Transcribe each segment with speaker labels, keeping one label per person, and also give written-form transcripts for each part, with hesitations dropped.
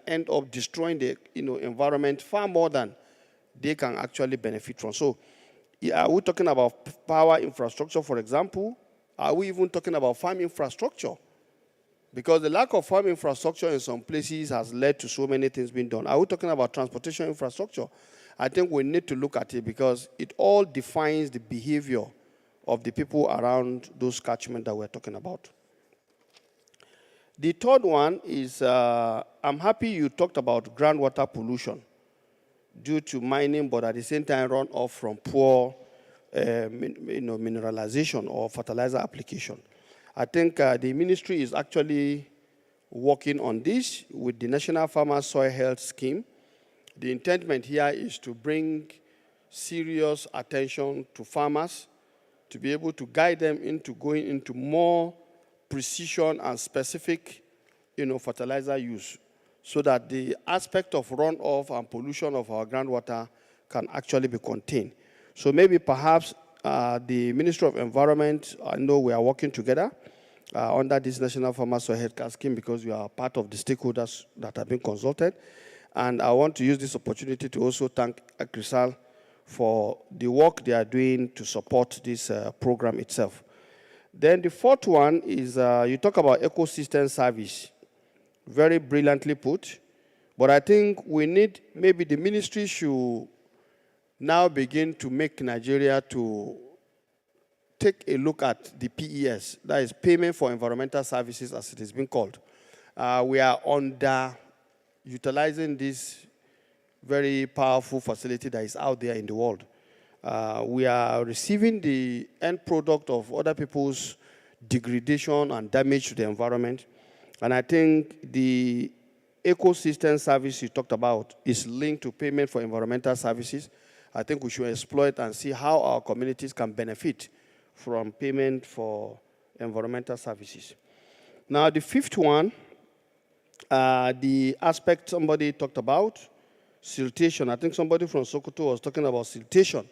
Speaker 1: end up destroying the environment far more than they can actually benefit from. So are we talking about power infrastructure, for example? Are we even talking about farm infrastructure? Because the lack of farm infrastructure in some places has led to so many things being done. Are we talking about transportation infrastructure? I think we need to look at it because it all defines the behavior of the people around those catchments that we're talking about. The third one is, I'm happy you talked about groundwater pollution due to mining, but at the same time run off from poor mineralization or fertilizer application. I think the ministry is actually working on this with the National Farmer Soil Health Scheme. The intent here is to bring serious attention to farmers to be able to guide them into going into more precision and specific fertilizer use so that the aspect of runoff and pollution of our groundwater can actually be contained. So maybe perhaps the Ministry of Environment, I know we are working together under this National Farmer Soil Health Scheme because we are part of the stakeholders that have been consulted. And I want to use this opportunity to also thank ACReSAL for the work they are doing to support this program itself. Then the fourth one is you talk about ecosystem service. Very brilliantly put. But I think we need, maybe the ministry should now begin to make Nigeria to take a look at the PES, that is Payment for Environmental Services as it is being called. We are underutilizing this very powerful facility that is out there in the world. We are receiving the end product of other people's degradation and damage to the environment. And I think the ecosystem service you talked about is linked to payment for environmental services. I think we should exploit and see how our communities can benefit from payment for environmental services. Now, the fifth one, the aspect somebody talked about, siltation. I think somebody from Sokoto was talking about siltation.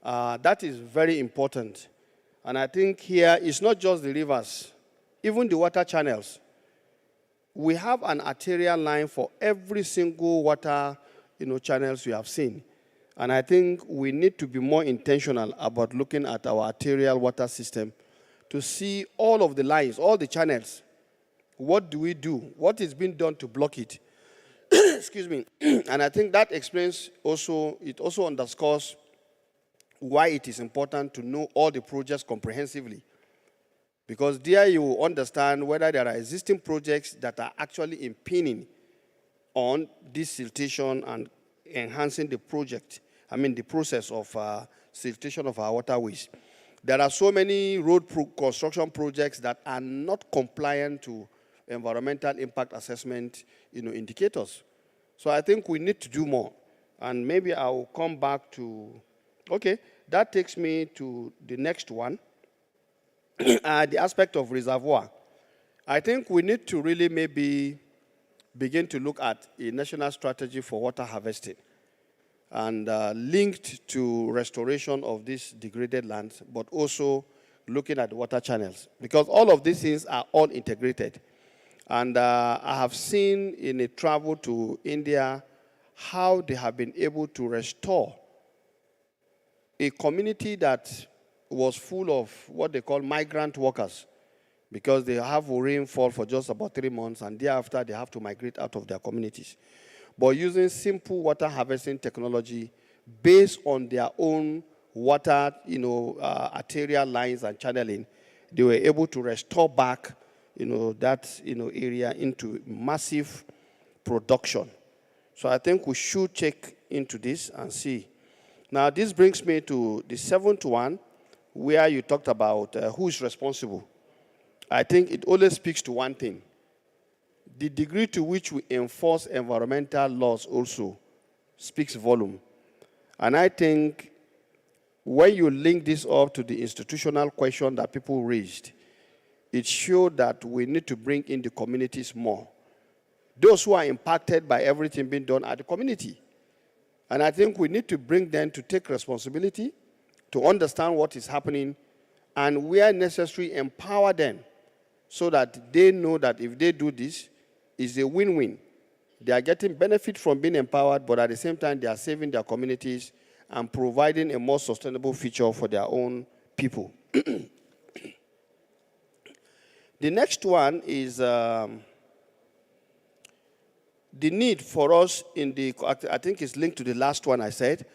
Speaker 1: That is very important. And I think here it's not just the rivers, even the water channels. We have an arterial line for every single water channels we have seen. And I think we need to be more intentional about looking at our arterial water system to see all of the lines, all the channels. What do we do? What is being done to block it? Excuse me. And I think that explains also, it also underscores why it is important to know all the projects comprehensively. Because there you will understand whether there are existing projects that are actually impinging on this siltation and enhancing the project, the process of siltation of our waterways. There are so many road construction projects that are not compliant to environmental impact assessment indicators. So I think we need to do more. And maybe I will come back to, okay, that takes me to the next one. The aspect of reservoir. I think we need to really maybe begin to look at a national strategy for water harvesting and linked to restoration of these degraded lands, but also looking at the water channels, because all of these things are all integrated. And I have seen in a travel to India how they have been able to restore a community that was full of what they call migrant workers, because they have rainfall for just about 3 months, and thereafter they have to migrate out of their communities. But using simple water harvesting technology based on their own water, arterial lines and channeling, they were able to restore back, that area into massive production. So I think we should check into this and see. Now, this brings me to the seventh one, where you talked about who is responsible. I think it always speaks to one thing. The degree to which we enforce environmental laws also speaks volume. And I think when you link this up to the institutional question that people raised, it showed that we need to bring in the communities more. Those who are impacted by everything being done are the community. And I think we need to bring them to take responsibility, to understand what is happening, and where necessary, empower them so that they know that if they do this, it's a win-win They are getting benefit from being empowered, but at the same time, they are saving their communities and providing a more sustainable future for their own people. The next one is the need for us in the, I think it's linked to the last one I said.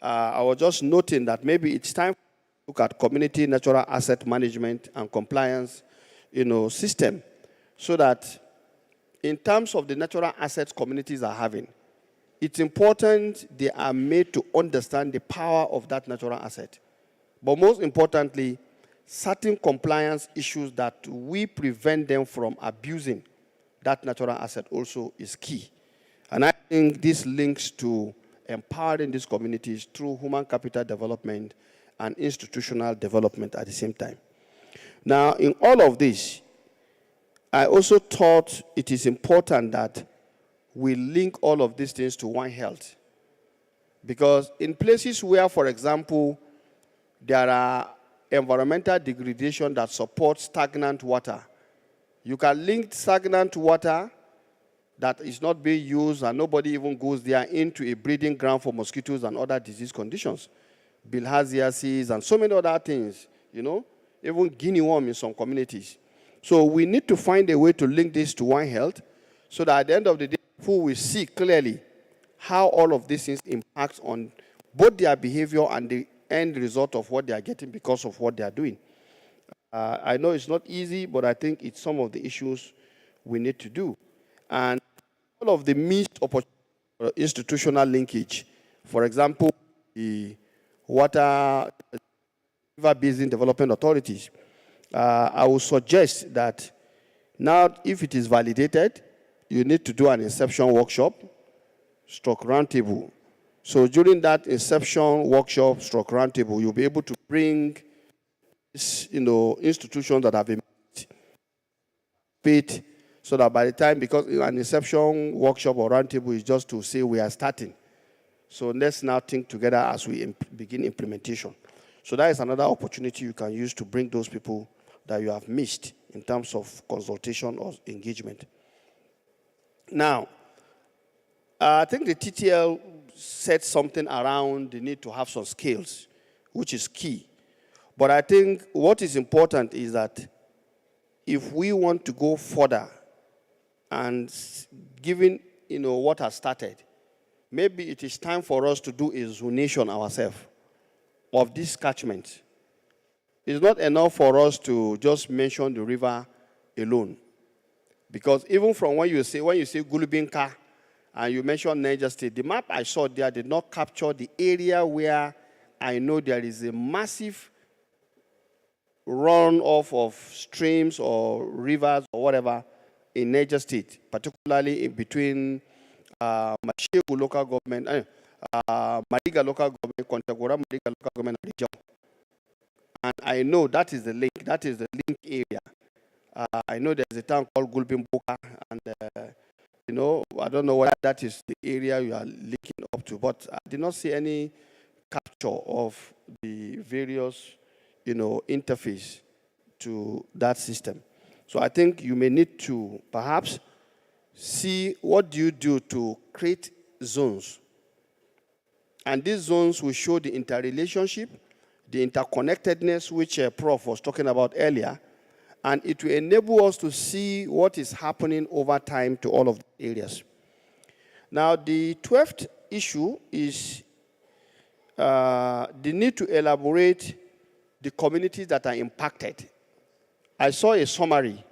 Speaker 1: I was just noting that maybe it's time to look at community natural asset management and compliance, system, so that in terms of the natural assets communities are having, it's important they are made to understand the power of that natural asset. But most importantly, certain compliance issues that we prevent them from abusing that natural asset also is key. And I think this links to empowering these communities through human capital development and institutional development at the same time. Now, in all of this, I also thought it is important that we link all of these things to One Health. Because in places where, for example, there are environmental degradation that supports stagnant water, you can link stagnant water that is not being used and nobody even goes there into a breeding ground for mosquitoes and other disease conditions, bilharziasis and so many other things, even guinea worm in some communities. So we need to find a way to link this to One Health so that at the end of the day, people will see clearly how all of these things impact on both their behavior and the end result of what they are getting because of what they are doing. I know it's not easy, but I think it's some of the issues we need to do. And all of the missed institutional linkage, for example, the water river basin development authorities, I would suggest that now if it is validated, you need to do an inception workshop, stroke roundtable. So during that inception workshop, stroke roundtable, you'll be able to bring institutions that have been paid so that by the time, because an inception workshop or roundtable is just to say we are starting. So let's now think together as we begin implementation. So that is another opportunity you can use to bring those people that you have missed in terms of consultation or engagement. Now, I think the TTL said something around the need to have some skills, which is key. But I think what is important is that if we want to go further and given what has started, maybe it is time for us to do a zonation ourselves of this catchment. It's not enough for us to just mention the river alone. Because even from when you say Gulubinka and you mentioned Niger State, the map I saw there did not capture the area where I know there is a massive runoff of streams or rivers or whatever in Niger State, particularly in between Mashegu local government, Mariga local government, Kontagora Mariga local government region. And I know that is the link area. I know there's a town called Gulbimboka, and I don't know whether that is the area you are linking up to, but I did not see any capture of the various, interface to that system. So I think you may need to perhaps see what do you do to create zones. And these zones will show the interrelationship, the interconnectedness, which Prof was talking about earlier, and it will enable us to see what is happening over time to all of the areas. Now, the 12th issue is the need to elaborate the communities that are impacted. I saw a summary,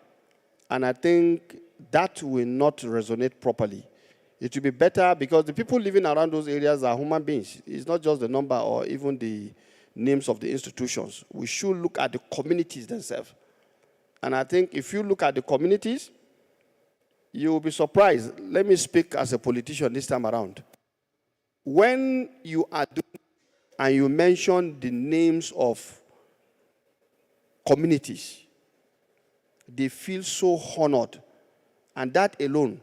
Speaker 1: and I think that will not resonate properly. It will be better because the people living around those areas are human beings. It's not just the number or even the names of the institutions. We should look at the communities themselves. And I think if you look at the communities, you will be surprised. Let me speak as a politician this time around. When you are doing and you mention the names of communities, they feel so honored. And that alone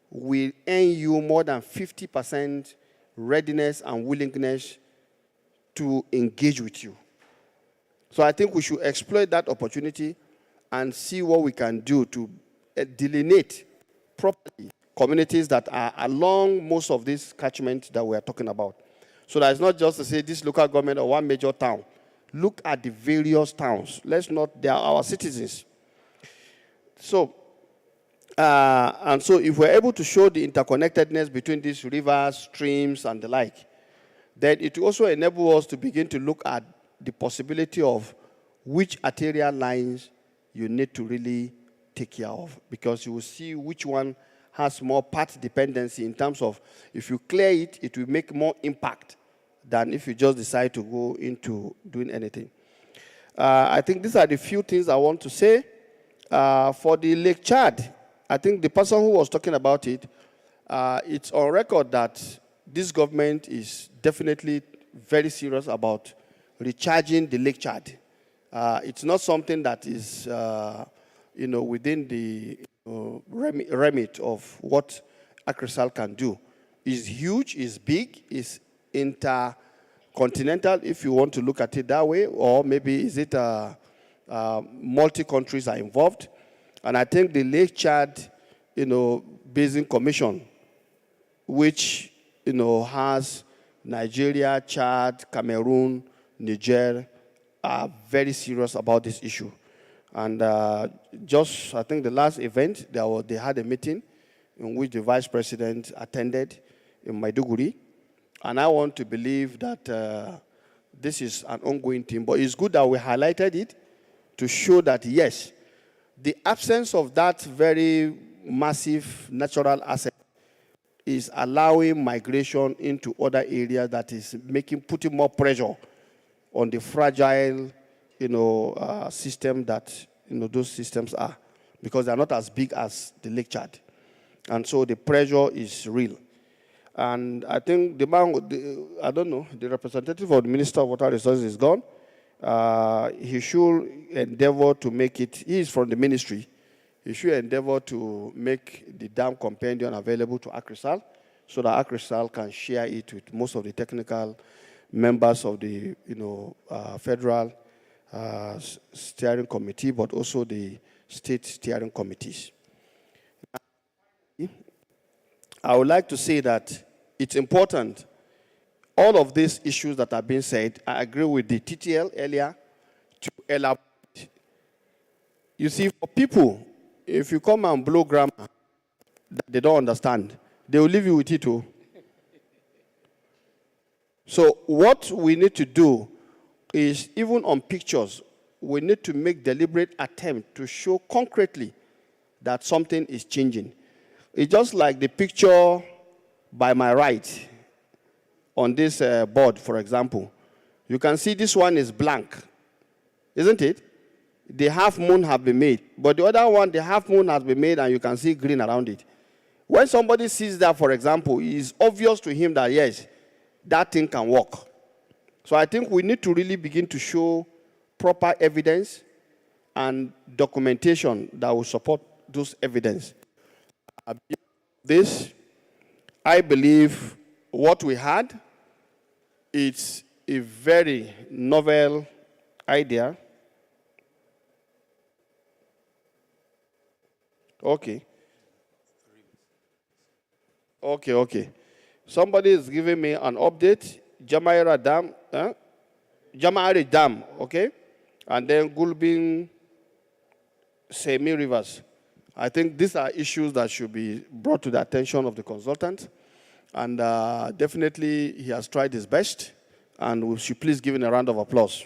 Speaker 1: will earn you more than 50% readiness and willingness to engage with you. So I think we should exploit that opportunity and see what we can do to delineate properly communities that are along most of these catchments that we are talking about. So that it's not just to say this local government or one major town. Look at the various towns. They are our citizens. So, and so if we're able to show the interconnectedness between these rivers, streams, and the like, then it will also enable us to begin to look at the possibility of which arterial lines you need to really take care of, because you will see which one has more path dependency in terms of if you clear it, it will make more impact than if you just decide to go into doing anything. I think these are the few things I want to say. For the Lake Chad, I think the person who was talking about it, it's on record that this government is definitely very serious about recharging the Lake Chad. It's not something that is, within the remit of what ACReSAL can do. It's huge, it's big, it's intercontinental, if you want to look at it that way, or maybe is it multi-countries are involved. And I think the Lake Chad, Basin Commission, which, has Nigeria, Chad, Cameroon, Niger, are very serious about this issue. And I think the last event, they had a meeting in which the vice president attended in Maiduguri. And I want to believe that this is an ongoing thing. But it's good that we highlighted it to show that, yes, the absence of that very massive natural asset is allowing migration into other areas that is putting more pressure on the fragile, system that, those systems are, because they're not as big as the Lake Chad. And so the pressure is real. And I think the representative of the Minister of Water Resources is gone. He should endeavor to make it, he is from the ministry, he should endeavor to make the dam compendium available to ACReSAL so that ACReSAL can share it with most of the technical members of the federal steering committee, but also the state steering committees. I would like to say that it's important, all of these issues that have been said, I agree with the TTL earlier, to elaborate. You see, for people, if you come and blow grammar that they don't understand, they will leave you with it too. So what we need to do is, even on pictures, we need to make deliberate attempt to show concretely that something is changing. It's just like the picture by my right on this board, for example. You can see this one is blank, isn't it? The half moon have been made, but the other one, the half moon has been made and you can see green around it. When somebody sees that, for example, it is obvious to him that, yes, that thing can work. So I think we need to really begin to show proper evidence and documentation that will support those evidence. This, I believe what we had, it's a very novel idea. Okay. Somebody is giving me an update. Jamaira Dam, Jamari Dam, okay? And then Gulbin Semi Rivers. I think these are issues that should be brought to the attention of the consultant. And definitely he has tried his best. And we should please give him a round of applause.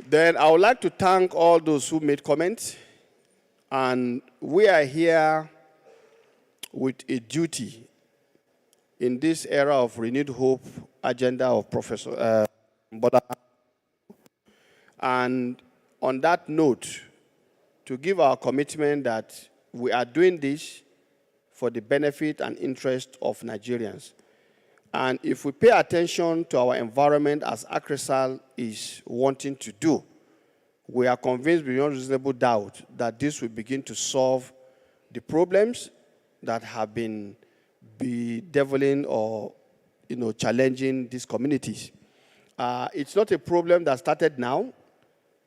Speaker 1: Then I would like to thank all those who made comments. And we are here with a duty in this era of renewed hope agenda of Professor Boda. And on that note, to give our commitment that we are doing this for the benefit and interest of Nigerians. And if we pay attention to our environment as ACReSAL is wanting to do, we are convinced beyond reasonable doubt that this will begin to solve the problems that have been bedeviling or challenging these communities. It's not a problem that started now.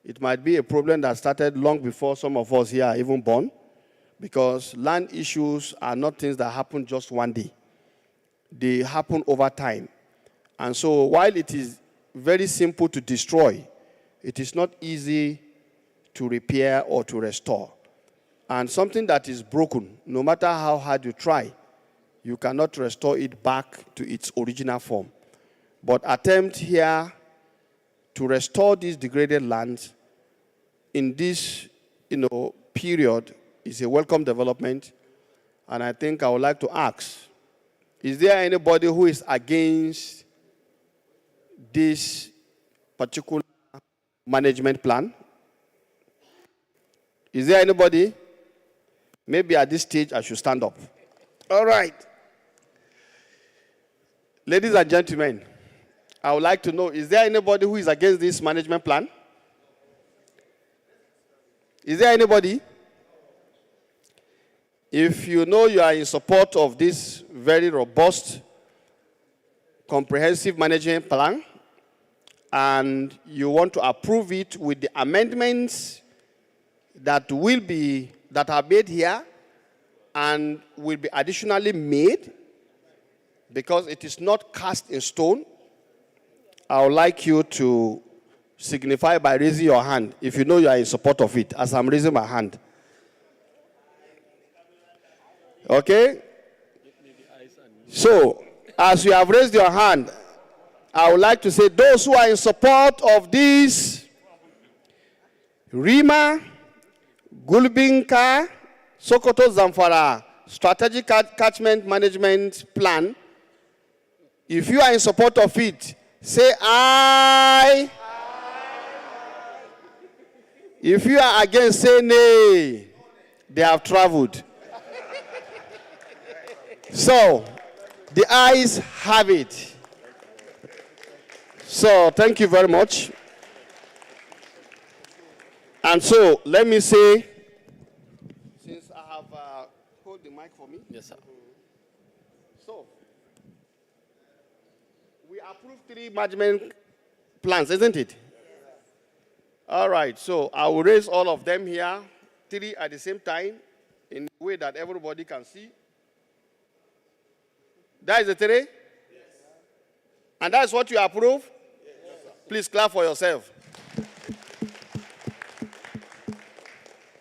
Speaker 1: It might be a problem that started long before some of us here are even born. because land issues are not things that happen just one day. They happen over time. And so while it is very simple to destroy, it is not easy to repair or to restore. And something that is broken, no matter how hard you try, you cannot restore it back to its original form. But attempt here to restore these degraded lands in this, period is a welcome development. And I think I would like to ask, is there anybody who is against this particular management plan? Is there anybody? Maybe at this stage I should stand up. All right. Ladies and gentlemen, I would like to know, is there anybody who is against this management plan? Is there anybody? If you know you are in support of this very robust, comprehensive management plan, and you want to approve it with the amendments that are made here and will be additionally made, because it is not cast in stone, I would like you to signify by raising your hand if you know you are in support of it, as I'm raising my hand. Okay? So, as you have raised your hand, I would like to say those who are in support of this RIMA, Gulbinka, Sokoto Zamfara Strategic Catchment Management Plan, if you are in support of it, say aye. If you are against, say nay. They have traveled. So, the ayes have it. So, thank you very much. And so, let me say, since I have, hold the mic for me.
Speaker 2: Yes, sir.
Speaker 1: So, we approved 3 management plans, isn't it? All right, so I will raise all of them here, 3 at the same time, in a way that everybody can see. That is the 3? Yes. And that's what you approve? Yes, sir. Please clap for yourself.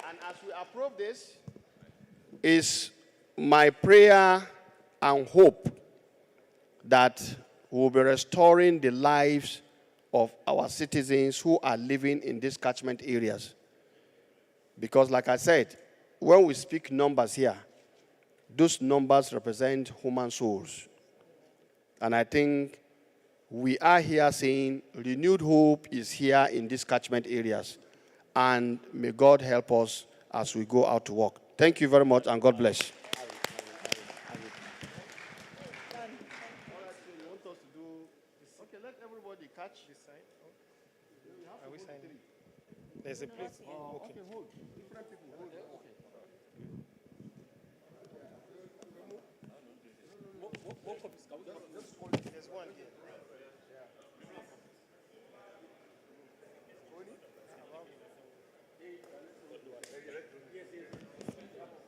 Speaker 1: And as we approve this, is my prayer and hope that we'll be restoring the lives of our citizens who are living in these catchment areas. Because like I said, when we speak numbers here, those numbers represent human souls. And I think we are here saying renewed hope is here in these catchment areas. And may God help us as we go out to work. Thank you very much, and God bless. Okay, let everybody catch this side.
Speaker 3: Are we signing? There's a place.
Speaker 1: Oh, okay, hold. Different people hold. Okay.
Speaker 3: There's one here.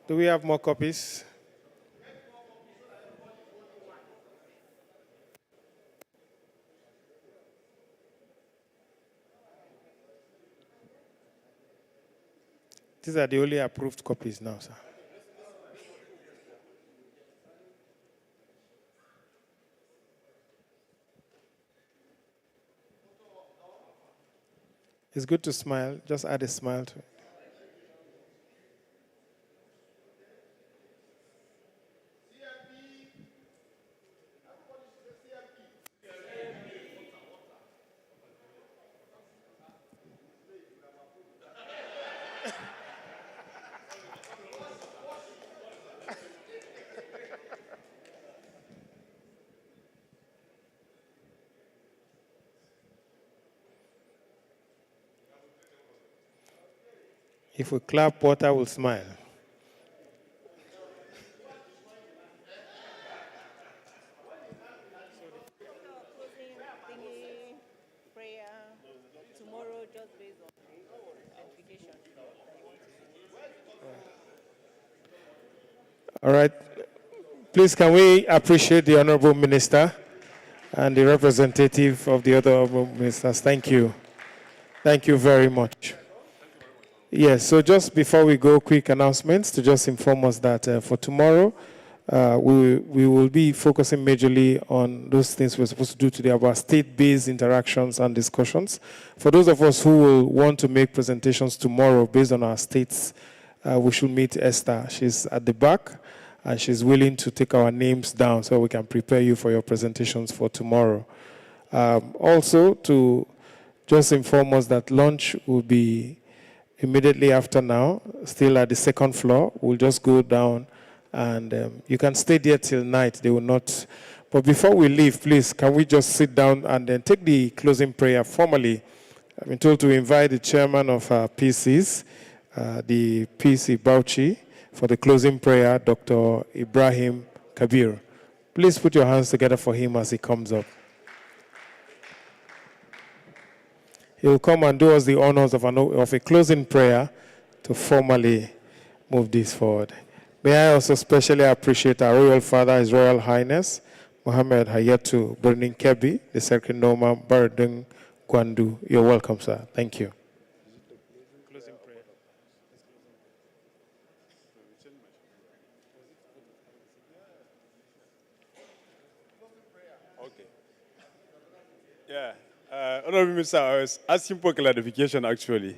Speaker 3: Do we have more copies? These are the only approved copies now, sir. It's good to smile. Just add a smile to it. If we clap, water will smile.
Speaker 4: Prayer tomorrow, just based on the identification.
Speaker 3: All right. Please, can we appreciate the Honorable Minister and the representative of the other Honorable Ministers? Thank you. Thank you very much. Yes, so just before we go, quick announcements to just inform us that for tomorrow, we will be focusing majorly on those things we're supposed to do today about state-based interactions and discussions. For those of us who will want to make presentations tomorrow based on our states, we should meet Esther. She's at the back, and she's willing to take our names down so we can prepare you for your presentations for tomorrow. Also, to just inform us that lunch will be immediately after now, still at the second floor. We'll just go down, and you can stay there till night. They will not. But before we leave, please, can we just sit down and then take the closing prayer formally? I've been told to invite the chairman of PCs, the PC Bauchi, for the closing prayer, Dr. Ibrahim Kabir. Please put your hands together for him as he comes up. He will come and do us the honors of a closing prayer to formally move this forward. May I also specially appreciate our Royal Father, His Royal Highness, Mohammed Hayatu Burning Kebi, the Second Noma Bardung Gwandu. You're welcome, sir. Thank you.
Speaker 2: Yeah. Honorable Minister, I was asking for clarification actually.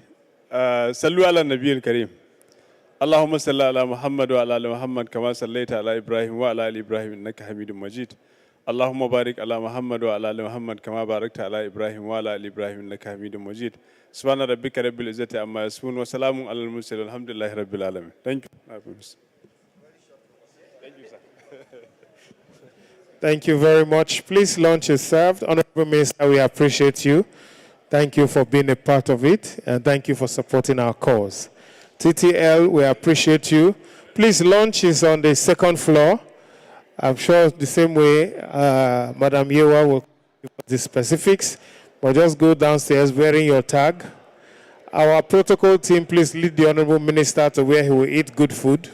Speaker 2: Sallu ala Nabi Kareem. Allahumma salli ala Muhammad wa ala Muhammad kama sallaita ala Ibrahim wa ala ali Ibrahim innaka Hamidum Majid. Allahumma barik ala Muhammad wa ala Muhammad kama barakta ala Ibrahim wa ala ali Ibrahim innaka Hamidum Majid. Subhana rabbika rabbil izzati amma yasifun wa salamun ala al-mursalin alhamdulillahi rabbil alamin. Thank you. Thank you, sir.
Speaker 3: Thank you very much. Please, lunch is served. Honorable Minister, we appreciate you. Thank you for being a part of it, and thank you for supporting our cause. TTL, we appreciate you. Please, lunch is on the second floor. I'm sure the same way Madam Yewa will give the specifics, but just go downstairs wearing your tag. Our protocol team, please lead the Honorable Minister to where he will eat good food.